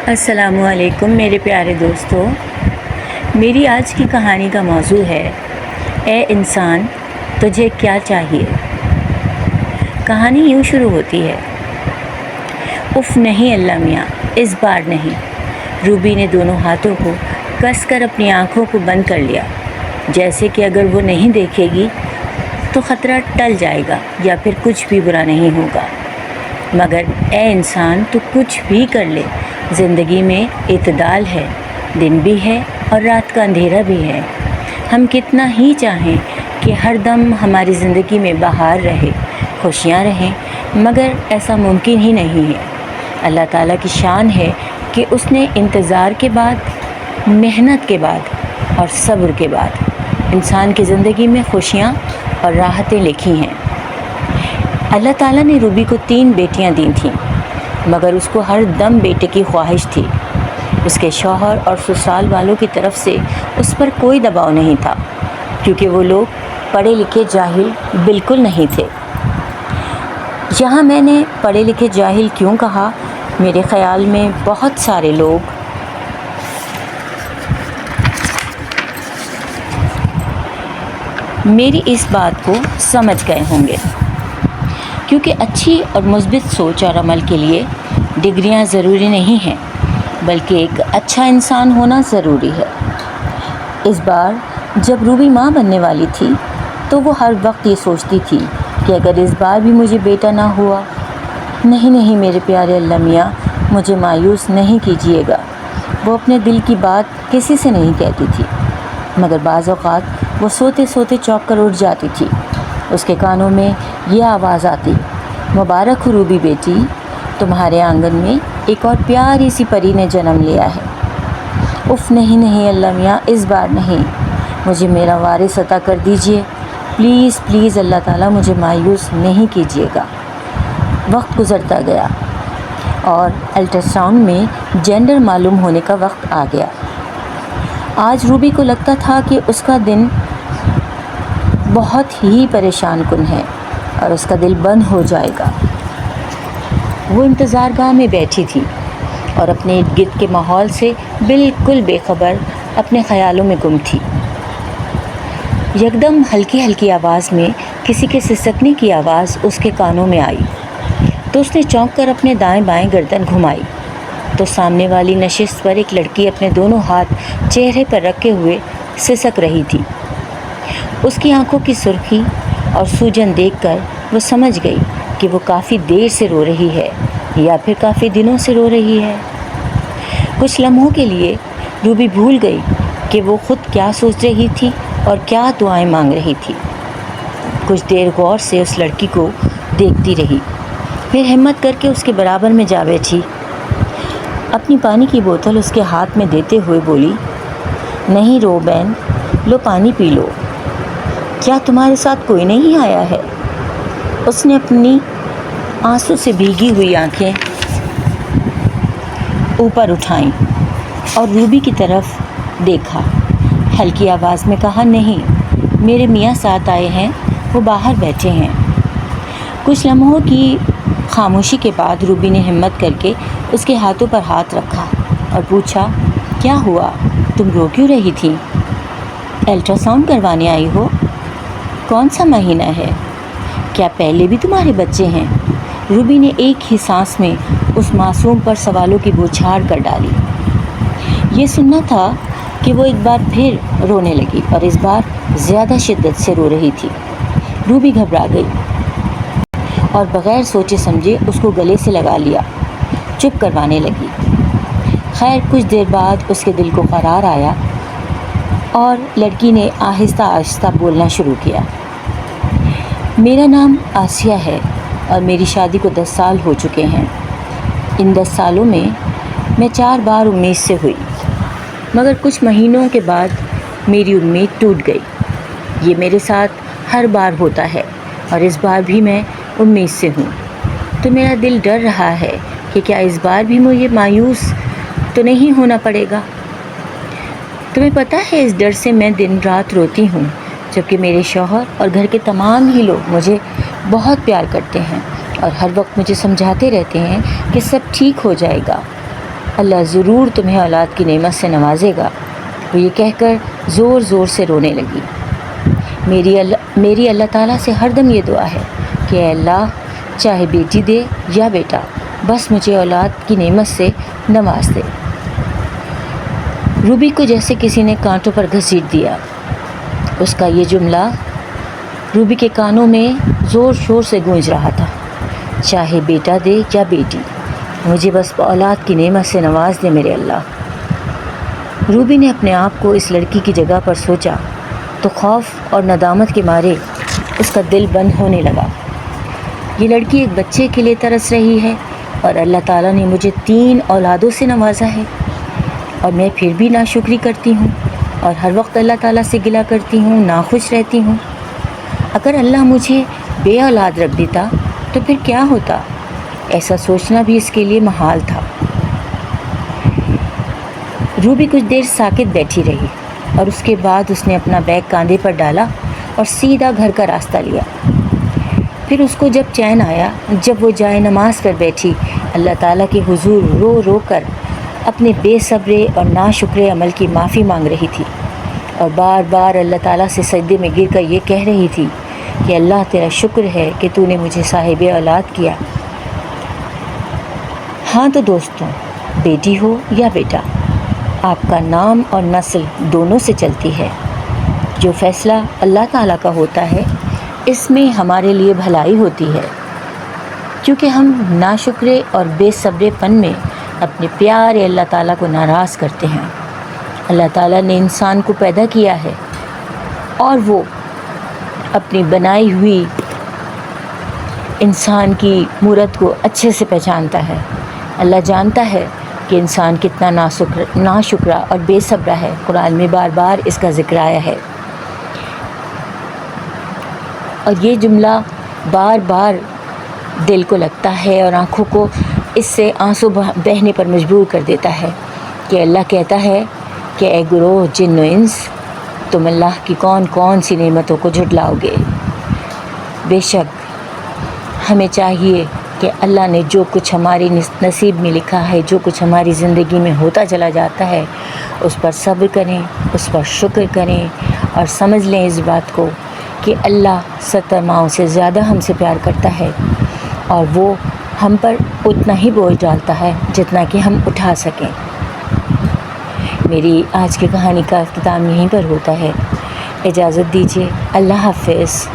السلام علیکم میرے پیارے دوستو، میری آج کی کہانی کا موضوع ہے اے انسان تجھے کیا چاہیے۔ کہانی یوں شروع ہوتی ہے۔ اف نہیں اللہ میاں، اس بار نہیں۔ روبی نے دونوں ہاتھوں کو کس کر اپنی آنکھوں کو بند کر لیا، جیسے کہ اگر وہ نہیں دیکھے گی تو خطرہ ٹل جائے گا یا پھر کچھ بھی برا نہیں ہوگا۔ مگر اے انسان تو کچھ بھی کر لے، زندگی میں اعتدال ہے، دن بھی ہے اور رات کا اندھیرا بھی ہے۔ ہم کتنا ہی چاہیں کہ ہر دم ہماری زندگی میں بہار رہے، خوشیاں رہیں، مگر ایسا ممکن ہی نہیں ہے۔ اللہ تعالیٰ کی شان ہے کہ اس نے انتظار کے بعد، محنت کے بعد اور صبر کے بعد انسان کی زندگی میں خوشیاں اور راحتیں لکھی ہیں۔ اللہ تعالیٰ نے روبی کو 3 بیٹیاں دی تھیں، مگر اس کو ہر دم بیٹے کی خواہش تھی۔ اس کے شوہر اور سسرال والوں کی طرف سے اس پر کوئی دباؤ نہیں تھا، کیونکہ وہ لوگ پڑھے لکھے جاہل بالکل نہیں تھے۔ یہاں میں نے پڑھے لکھے جاہل کیوں کہا؟ میرے خیال میں بہت سارے لوگ میری اس بات کو سمجھ گئے ہوں گے، کیونکہ اچھی اور مثبت سوچ اور عمل کے لیے ڈگریاں ضروری نہیں ہیں، بلکہ ایک اچھا انسان ہونا ضروری ہے۔ اس بار جب روبی ماں بننے والی تھی تو وہ ہر وقت یہ سوچتی تھی کہ اگر اس بار بھی مجھے بیٹا نہ ہوا۔ نہیں میرے پیارے اللہ میاں، مجھے مایوس نہیں کیجیے گا۔ وہ اپنے دل کی بات کسی سے نہیں کہتی تھی، مگر بعض اوقات وہ سوتے سوتے چونک کر اٹھ جاتی تھی۔ اس کے کانوں میں یہ آواز آتی، مبارک ہو روبی بیٹی، تمہارے آنگن میں ایک اور پیاری سی پری نے جنم لیا ہے۔ اف نہیں اللہ میاں، اس بار نہیں، مجھے میرا وارث عطا کر دیجئے، پلیز اللہ تعالیٰ، مجھے مایوس نہیں کیجیے گا۔ وقت گزرتا گیا اور الٹراساؤنڈ میں جینڈر معلوم ہونے کا وقت آ گیا۔ آج روبی کو لگتا تھا کہ اس کا دن بہت ہی پریشان کن ہے اور اس کا دل بند ہو جائے گا۔ وہ انتظار گاہ میں بیٹھی تھی اور اپنے ارد گرد کے ماحول سے بالکل بے خبر اپنے خیالوں میں گم تھی۔ یکدم ہلکی آواز میں کسی کے سسکنے کی آواز اس کے کانوں میں آئی تو اس نے چونک کر اپنے دائیں بائیں گردن گھمائی تو سامنے والی نشست پر ایک لڑکی اپنے دونوں ہاتھ چہرے پر رکھے ہوئے سسک رہی تھی۔ اس کی آنکھوں کی سرخی اور سوجن دیکھ کر وہ سمجھ گئی کہ وہ کافی دیر سے رو رہی ہے یا پھر کافی دنوں سے رو رہی ہے۔ کچھ لمحوں کے لیے روبی بھول گئی کہ وہ خود کیا سوچ رہی تھی اور کیا دعائیں مانگ رہی تھی۔ کچھ دیر غور سے اس لڑکی کو دیکھتی رہی، پھر ہمت کر کے اس کے برابر میں جا بیٹھی۔ اپنی پانی کی بوتل اس کے ہاتھ میں دیتے ہوئے بولی، نہیں رو بہن، لو پانی پی لو۔ کیا تمہارے ساتھ کوئی نہیں آیا ہے؟ اس نے اپنی آنسو سے بھیگی ہوئی آنکھیں اوپر اٹھائیں اور روبی کی طرف دیکھا۔ ہلکی آواز میں کہا، نہیں، میرے میاں ساتھ آئے ہیں، وہ باہر بیٹھے ہیں۔ کچھ لمحوں کی خاموشی کے بعد روبی نے ہمت کر کے اس کے ہاتھوں پر ہاتھ رکھا اور پوچھا، کیا ہوا؟ تم رو کیوں رہی تھی؟ الٹراساؤنڈ کروانے آئی ہو؟ کون سا مہینہ ہے؟ کیا پہلے بھی تمہارے بچے ہیں؟ روبی نے ایک ہی سانس میں اس معصوم پر سوالوں کی بوچھار کر ڈالی۔ یہ سننا تھا کہ وہ ایک بار پھر رونے لگی اور اس بار زیادہ شدت سے رو رہی تھی۔ روبی گھبرا گئی اور بغیر سوچے سمجھے اس کو گلے سے لگا لیا، چپ کروانے لگی۔ خیر کچھ دیر بعد اس کے دل کو قرار آیا اور لڑکی نے آہستہ بولنا شروع کیا، میرا نام آسیہ ہے اور میری شادی کو 10 سال ہو چکے ہیں۔ ان 10 سالوں میں 4 بار امید سے ہوئی، مگر کچھ مہینوں کے بعد میری امید ٹوٹ گئی۔ یہ میرے ساتھ ہر بار ہوتا ہے اور اس بار بھی میں امید سے ہوں، تو میرا دل ڈر رہا ہے کہ کیا اس بار بھی مجھے مایوس تو نہیں ہونا پڑے گا۔ تمہیں پتہ ہے اس ڈر سے میں دن رات روتی ہوں، جبکہ میرے شوہر اور گھر کے تمام ہی لوگ مجھے بہت پیار کرتے ہیں اور ہر وقت مجھے سمجھاتے رہتے ہیں کہ سب ٹھیک ہو جائے گا۔ اللہ ضرور تمہیں اولاد کی نعمت سے نوازے گا۔ وہ یہ کہہ کر زور زور سے رونے لگی۔ میری اللہ تعالیٰ سے ہر دم یہ دعا ہے کہ اے اللہ، چاہے بیٹی دے یا بیٹا، بس مجھے اولاد کی نعمت سے نواز دے۔ روبی کو جیسے کسی نے کانٹوں پر گھسیٹ دیا۔ اس کا یہ جملہ روبی کے کانوں میں زور شور سے گونج رہا تھا، چاہے بیٹا دے یا بیٹی، مجھے بس اولاد کی نعمت سے نواز دے میرے اللہ۔ روبی نے اپنے آپ کو اس لڑکی کی جگہ پر سوچا تو خوف اور ندامت کے مارے اس کا دل بند ہونے لگا۔ یہ لڑکی ایک بچے کے لیے ترس رہی ہے اور اللہ تعالیٰ نے مجھے 3 اولادوں سے نوازا ہے، اور میں پھر بھی ناشکری کرتی ہوں اور ہر وقت اللہ تعالیٰ سے گلہ کرتی ہوں، ناخوش رہتی ہوں۔ اگر اللہ مجھے بے اولاد رکھ دیتا تو پھر کیا ہوتا؟ ایسا سوچنا بھی اس کے لیے محال تھا۔ روبی کچھ دیر ساکت بیٹھی رہی اور اس کے بعد اس نے اپنا بیگ کاندھے پر ڈالا اور سیدھا گھر کا راستہ لیا۔ پھر اس کو جب چین آیا، جب وہ جائے نماز پر بیٹھی، اللہ تعالیٰ کے حضور رو رو کر اپنے بے صبرے اور ناشکرے عمل کی معافی مانگ رہی تھی، اور بار بار اللہ تعالیٰ سے سجدے میں گر کر یہ کہہ رہی تھی کہ اللہ تیرا شکر ہے کہ تو نے مجھے صاحب اولاد کیا۔ ہاں تو دوستوں، بیٹی ہو یا بیٹا، آپ کا نام اور نسل دونوں سے چلتی ہے۔ جو فیصلہ اللہ تعالیٰ کا ہوتا ہے اس میں ہمارے لیے بھلائی ہوتی ہے، کیونکہ ہم ناشکرے اور بے صبرے پن میں اپنے پیارے اللہ تعالیٰ کو ناراض کرتے ہیں۔ اللہ تعالیٰ نے انسان کو پیدا کیا ہے اور وہ اپنی بنائی ہوئی انسان کی مورت کو اچھے سے پہچانتا ہے۔ اللہ جانتا ہے کہ انسان کتنا ناشکرا اور بے صبرا ہے۔ قرآن میں بار بار اس کا ذکر آیا ہے، اور یہ جملہ بار بار دل کو لگتا ہے اور آنکھوں کو اس سے آنسو بہنے پر مجبور کر دیتا ہے کہ اللہ کہتا ہے کہ اے گروہ جن و انس، تم اللہ کی کون کون سی نعمتوں کو جھٹلاؤ گے۔ بے شک ہمیں چاہیے کہ اللہ نے جو کچھ ہماری نصیب میں لکھا ہے، جو کچھ ہماری زندگی میں ہوتا چلا جاتا ہے، اس پر صبر کریں، اس پر شکر کریں، اور سمجھ لیں اس بات کو کہ اللہ 70 ماؤں سے زیادہ ہم سے پیار کرتا ہے، اور وہ ہم پر اتنا ہی بوجھ ڈالتا ہے جتنا کہ ہم اٹھا سکیں۔ میری آج کی کہانی کا اختتام یہیں پر ہوتا ہے۔ اجازت دیجیے، اللہ حافظ۔